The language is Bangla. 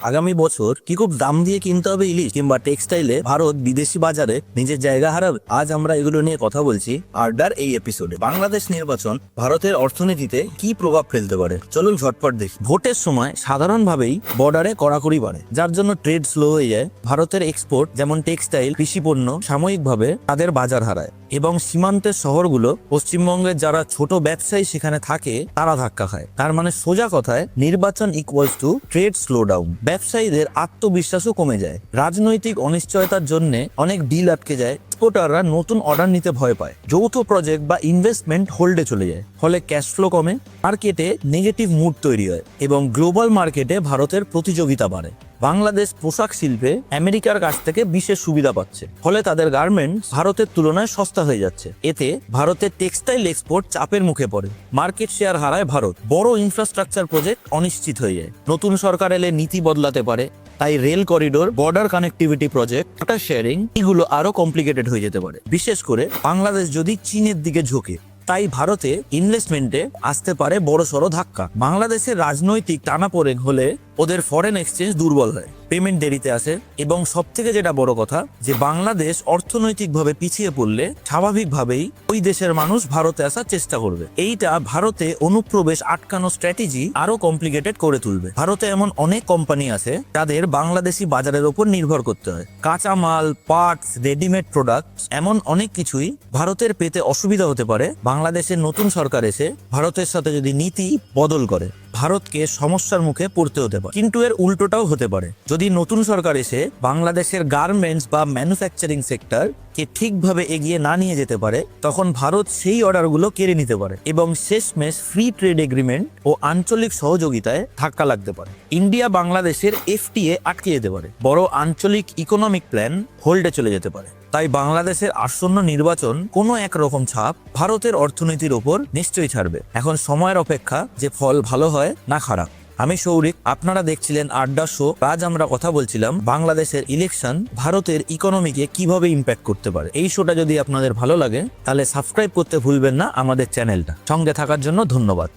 আগামী বছর কি খুব দাম দিয়ে কিনতে হবে ইলিশ, কিংবা টেক্সটাইলে ভারত বিদেশি বাজারে নিজের জায়গা হারাবে? আজ আমরা এগুলো নিয়ে কথা বলছি আড্ডার এই এপিসোডে। বাংলাদেশ নির্বাচন ভারতের অর্থনীতিতে কি প্রভাব ফেলতে পারে চলুন ঝটপট দেখি। ভোটের সময় সাধারণভাবেই বর্ডারে কড়াকড়ি বাড়ে, যার জন্য ট্রেড স্লো হয়ে যায়। ভারতের এক্সপোর্ট যেমন টেক্সটাইল, কৃষি পণ্য সাময়িকভাবে তাদের বাজার হারায় এবং সীমান্তের শহরগুলো, পশ্চিমবঙ্গের যারা ছোট ব্যবসায়ী সেখানে থাকে তারা ধাক্কা খায়। তার মানে সোজা কথায় নির্বাচন equals to trade slow down. ব্যবসায়ীদের আত্মবিশ্বাসও কমে যায়, রাজনৈতিক অনিশ্চয়তার জন্য অনেক ডিল আটকে যায়, এক্সপোর্টাররা নতুন অর্ডার নিতে ভয় পায়, যৌথ প্রজেক্ট বা ইনভেস্টমেন্ট হোল্ডে চলে যায়, ফলে ক্যাশ ফ্লো কমে, মার্কেটে নেগেটিভ মুড তৈরি হয় এবং গ্লোবাল মার্কেটে ভারতের প্রতিযোগিতা বাড়ে। বাংলাদেশ পোশাক শিল্পে আমেরিকার কাছ থেকে বিশেষ সুবিধা পাচ্ছে, ফলে তাদের গার্মেন্টস ভারতের তুলনায় সস্তা হয়ে যাচ্ছে। এতে ভারতের টেক্সটাইল এক্সপোর্ট চাপের মুখে পড়ে, মার্কেট শেয়ার হারায় ভারত, বড় ইনফ্রাস্ট্রাকচার প্রজেক্ট অনিশ্চিত হয়ে যায়। নতুন সরকার এলে নীতি বদলাতে পারে, তাই rail corridor, border connectivity project, water sharing এগুলো আরো কমপ্লিকেটেড হয়ে যেতে পারে, বিশেষ করে বাংলাদেশ যদি চীনের দিকে ঝোঁকে। তাই ভারতে ইনভেস্টমেন্টে আসতে পারে বড়সড় ধাক্কা। বাংলাদেশের রাজনৈতিক টানাপোড়েন হলে ওদের ফরেন এক্সচেঞ্জ দুর্বল হয়, পেমেন্ট দেরিতে আসে এবং সব থেকে যেটা বড় কথা যে বাংলাদেশ অর্থনৈতিকভাবে পিছিয়ে পড়লে স্বাভাবিকভাবেই ওই দেশের মানুষ ভারতে আসার চেষ্টা করবে। এইটা ভারতে অনুপ্রবেশ আটকানো স্ট্র্যাটেজি আরো কমপ্লিকেটেড করে তুলবে। ভারতে এমন অনেক কোম্পানি আছে যাদের বাংলাদেশি বাজারের উপর নির্ভর করতে হয়। কাঁচামাল, পার্টস, রেডিমেড প্রোডাক্ট, এমন অনেক কিছুই ভারতের পেতে অসুবিধা হতে পারে। বাংলাদেশের নতুন সরকার এসে ভারতের সাথে যদি নীতি বদল করে ভারতকে সমস্যার মুখে পড়তে হতে পারে। কিন্তু এর উল্টোটাও হতে পারে, যদি নতুন সরকার এসে বাংলাদেশের গার্মেন্টস বা ম্যানুফ্যাকচারিং সেক্টর কে ঠিকভাবে এগিয়ে না নিয়ে যেতে পারে, তখন ভারত সেই অর্ডারগুলো কেড়ে নিতে পারে এবং শেষমেশ ফ্রি ট্রেড এগ্রিমেন্ট ও আঞ্চলিক সহযোগিতায় ধাক্কা লাগতে পারে। ইন্ডিয়া বাংলাদেশের এফটিএ আটকে যেতে পারে, বড় আঞ্চলিক ইকোনমিক প্ল্যান হোল্ডে চলে যেতে পারে। তাই বাংলাদেশের আসন্ন নির্বাচন কোনো একরকম ছাপ ভারতের অর্থনীতির ওপর নিশ্চয়ই ছাড়বে। এখন সময়ের অপেক্ষা যে ফল ভালো হয় না খারাপ। আমি সৌরিক, আপনারা দেখছিলেন আড্ডা শো। আজ আমরা কথা বলছিলাম বাংলাদেশের ইলেকশন ভারতের ইকোনমিকে কিভাবে ইম্প্যাক্ট করতে পারে। এই শোটা যদি আপনাদের ভালো লাগে তাহলে সাবস্ক্রাইব করতে ভুলবেন না আমাদের চ্যানেলটা। সঙ্গে থাকার জন্য ধন্যবাদ।